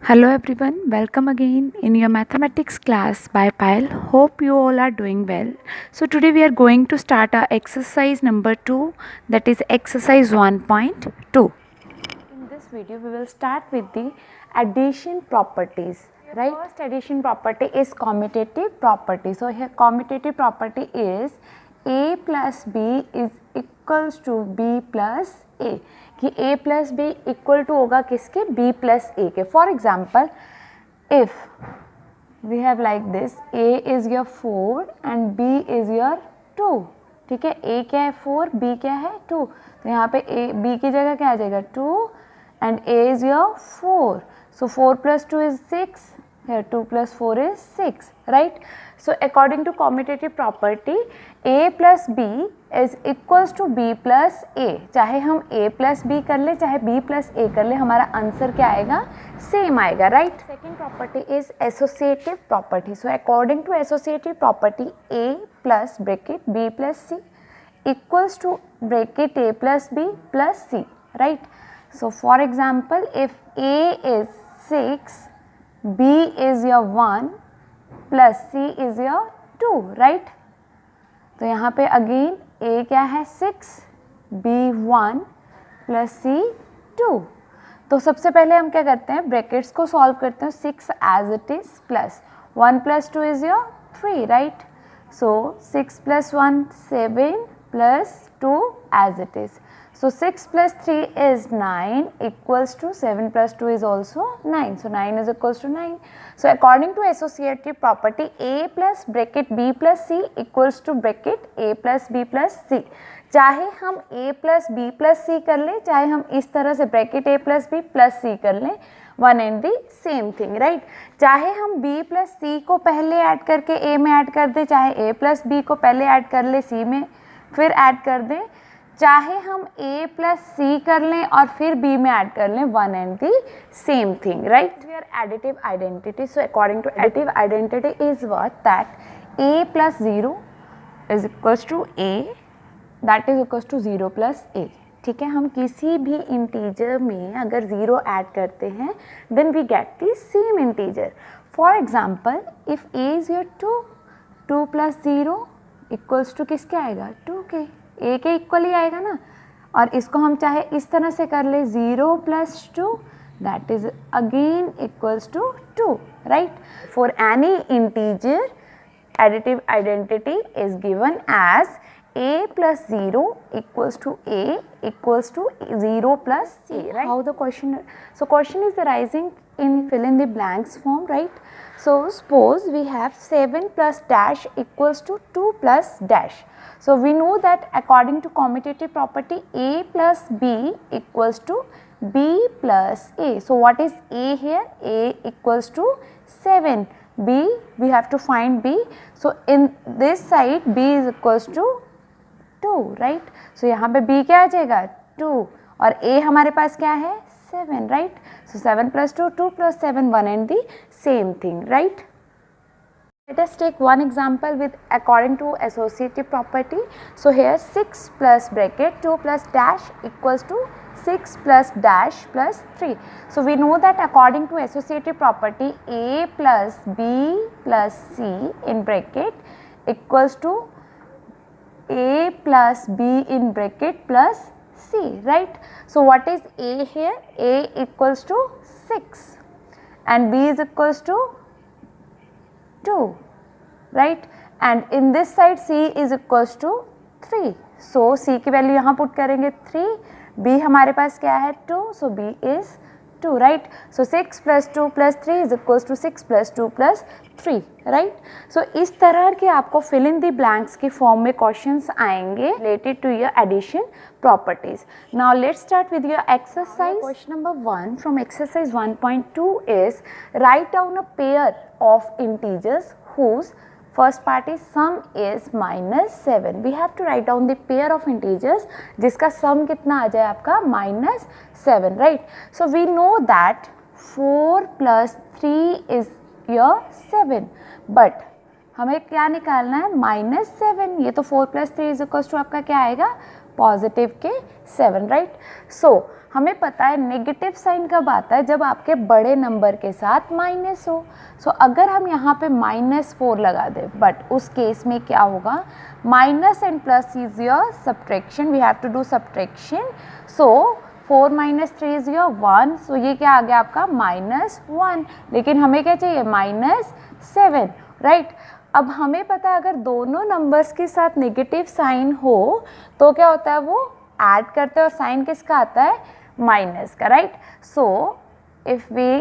Hello everyone, welcome again in your mathematics class by Payal. Hope you all are doing well. So today we are going to start our exercise number 2, that is exercise 1.2. In this video we will start with the addition properties. Right? First addition property is commutative property. So here commutative property is a plus b is equals to b plus a. कि a plus b equal to होगा किसके b plus a के. For example, if we have like this, a is your 4 and b is your 2. ठीक है, a क्या है 4, b क्या है 2. तो यहाँ पे a b की जगह क्या आ जाएगा 2 and a is your 4. So 4 plus 2 is 6. Here 2 plus 4 is 6, right? So according to commutative property, a plus b is equals to b plus a. चाहे हम a plus b कर ले, चाहे b plus a कर ले, हमारा answer क्या आएगा, सेम आएगा, right? Second property is associative property. So according to associative property, a plus bracket b plus c equals to bracket a plus b plus c, right? So for example, if a is 6, b is your 1 plus c is your 2, right? तो यहाँ पे again a क्या है 6, b 1 plus c 2. तो सबसे पहले हम क्या करते हैं, ब्रैकेट्स को सॉल्व करते हैं. 6 as it is plus 1 plus 2 is your 3, right? So 6 plus 1 7 plus 2 as it is. So 6 plus 3 is 9 equals to 7 plus 2 is also 9. So 9 is equals to 9. So according to associative property, a plus bracket b plus c equals to bracket a plus b plus c. चाहे हम a plus b plus c कर लें, चाहे हम इस तरह से bracket a plus b plus c कर लें, one and the same thing, right? चाहे हम b प्लस c को पहले ऐड करके a में ऐड कर दें, चाहे a प्लस b को पहले ऐड कर ले c में फिर ऐड कर दें, चाहे हम a प्लस c कर लें और फिर b में ऐड कर लें, one and the same thing, right? We are additive identity. So according to additive identity is what, that a plus 0 is equals to a, that is equals to 0 plus a. ठीक है, हम किसी भी integer में अगर 0 add करते हैं then we get the same integer. For example, if a is your 2 plus 0 equals to किसके आएगा, 2 के. a के इक्वल ही आएगा ना. और इसको हम चाहे इस तरह से कर ले, 0 plus 2 that is again equals to 2, right? For any integer additive identity is given as a plus 0 equals to a equals to 0 plus c, right? How the question, so question is arising in fill in the blanks form, right? So suppose we have 7 plus dash equals to 2 plus dash. So we know that according to commutative property, a plus b equals to b plus a. So what is a here? A equals to 7. b, we have to find b. So in this side b is equals to 2, right? So यहाँ पे b क्या आ जाएगा, 2, और a हमारे पास क्या है 7, right? So 7 plus 2, 2 plus 7, one and the same thing, right? Let us take one example with according to associative property. So here 6 plus bracket 2 plus dash equals to 6 plus dash plus 3. So we know that according to associative property, a plus b plus c in bracket equals to a plus b in bracket plus c, right? So what is a here? A equals to 6 and b is equals to 2, right? And in this side c is equals to 3. So c की value यहाँ put करेंगे 3, b हमारे पास क्या है 2, so b is 2, right? So 6 plus 2 plus 3 is equals to 6 plus 2 plus 3, right? So इस तरह के आपको fill in the blanks की फॉर्म में क्वेश्चंस आएंगे related to your addition properties. Now let's start with your exercise. Question number 1 from exercise 1.2 is write down a pair of integers whose first part is sum is -7. We have to write down the pair of integers जिसका sum कितना आ जाए आपका -7, right? So we know that 4 plus 3 is your 7, but हमें क्या निकालना है -7. ये तो 4 plus 3 is equals to आपका क्या आएगा, पॉजिटिव के 7, राइट? सो हमें पता है नेगेटिव साइन कब आता है, जब आपके बड़े नंबर के साथ माइनस हो। सो अगर हम यहाँ पे -4 लगा दें, बट उस केस में क्या होगा, minus and plus is your subtraction, we have to do subtraction. So 4 - 3 is your 1, so ये क्या आ गया आपका -1, लेकिन हमें क्या चाहिए -7, राइट। अब हमें पता है अगर दोनों नंबर्स के साथ नेगेटिव साइन हो तो क्या होता है, वो ऐड करते हैं और साइन किसका आता है, माइनस का, right. So if we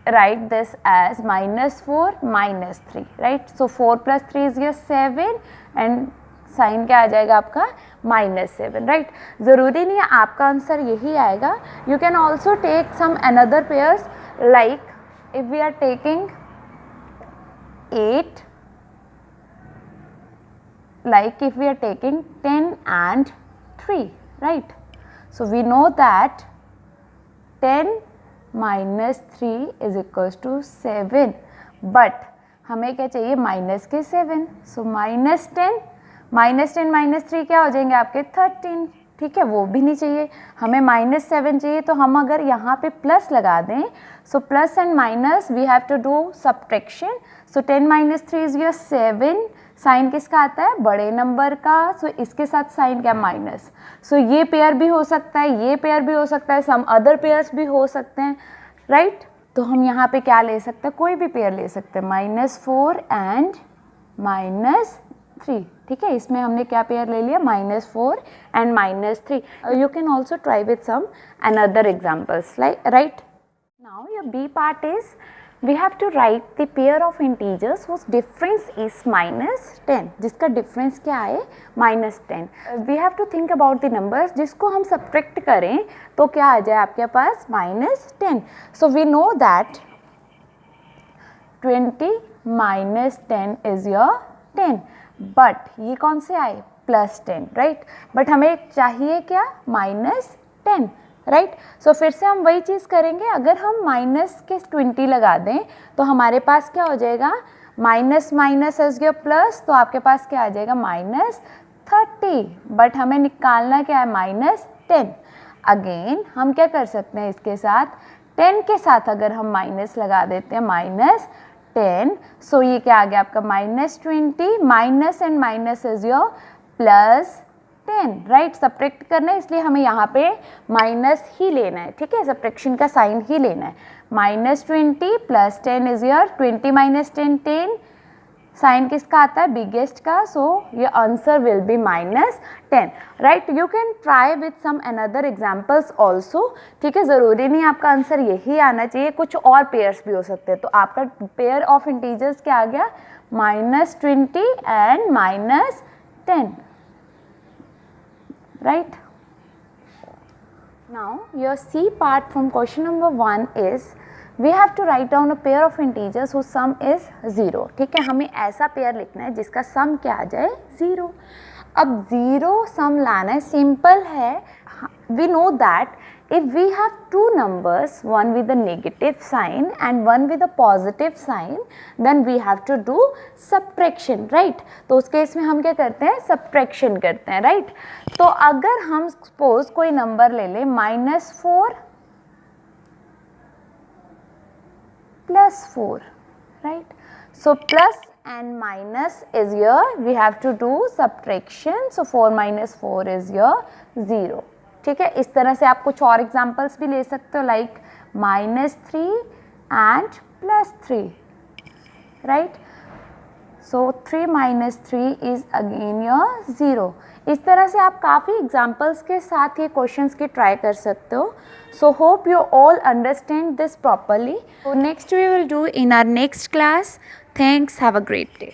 write this as -4 -3, right. So 4 + 3 is your 7 and sign क्या आ जाएगा आपका -7, राइट। ज़रूरी नहीं है आपका आंसर यही आएगा, you can also take some another pairs, like if we are taking 8, like if we are taking 10 and 3, right. So we know that 10 - 3 is equals to 7, but हमें क्या चाहिए माइनस के 7, सो -10 -3 क्या हो जाएंगे आपके 13, ठीक है, वो भी नहीं चाहिए, हमें -7 चाहिए। तो हम अगर यहाँ पे प्लस लगा दें, so plus and minus we have to do subtraction. So 10 - 3 is your 7, sign किसका आता है, बड़े नंबर का, सो इसके साथ साइन क्या माइनस। सो ये पेयर भी हो सकता है, ये पेयर भी हो सकता है, सम अदर पेयर्स भी हो सकते हैं, राइट। तो हम यहाँ पे क्या ले सकते हैं, कोई भी पेयर ले सकते हैं, -4 एंड -3, ठीक है। इसमें हमने क्या पेयर ले लिया, -4 and -3। You can also try with some another examples, like, right. Now your B part is we have to write the pair of integers whose difference is -10, जिसका डिफरेंस क्या है -10। we have to think about the numbers जिसको हम subtract करें तो क्या आ जाए आपके पास -10। so we know that 20 - 10 is your 10, but ये कौन से आए +10, राइट। बट हमें चाहिए क्या -10, राइट। सो फिर से हम वही चीज़ करेंगे, अगर हम माइनस के 20 लगा दें तो हमारे पास क्या हो जाएगा, minus minus as your plus, तो आपके पास क्या आ जाएगा -30, बट हमें निकालना क्या है -10। अगेन हम क्या कर सकते हैं, इसके साथ 10 के साथ अगर हम माइनस लगा देते हैं -10, सो ये क्या आ गया आपका -20, minus and minus is your +10, right. Subtract करना है इसलिए हमें यहाँ पे माइनस ही लेना है, ठीक है, सब्ट्रैक्शन का साइन ही लेना है। -20 + 10 इज योर 20 - 10 10, साइन किसका आता है बिगेस्ट का, सो ये answer will be -10, right. You can try with some another examples also, ठीक है, ज़रूरी नहीं आपका आंसर यही आना चाहिए, कुछ और पेयर्स भी हो सकते हैं। तो आपका पेयर ऑफ इंटीजर्स क्या आ गया, -20 and -10, right. Now your C part from question number 1 is we have to write down a pair of integers whose sum is 0, ठीक है, हमें ऐसा पेयर लिखना है जिसका सम क्या आ जाए 0। अब 0 सम लाना है, सिंपल है, we know that if we have two numbers, one with a negative sign and one with a positive sign, then we have to do subtraction, right। तो उस केस में हम क्या करते हैं, subtraction करते हैं, right। तो अगर हम suppose कोई नंबर ले लें -4 + 4, right। so plus and minus is your, we have to do subtraction, so 4 - 4 is your 0, ठीक है। इस तरह से आप कुछ और एग्जाम्पल्स भी ले सकते हो, like -3 and +3, right. So 3 - 3 is again your 0। इस तरह से आप काफ़ी एग्जाम्पल्स के साथ ये क्वेश्चंस की ट्राई कर सकते हो। So hope you all understand this properly. So next we will do in our next class. Thanks, have a great day.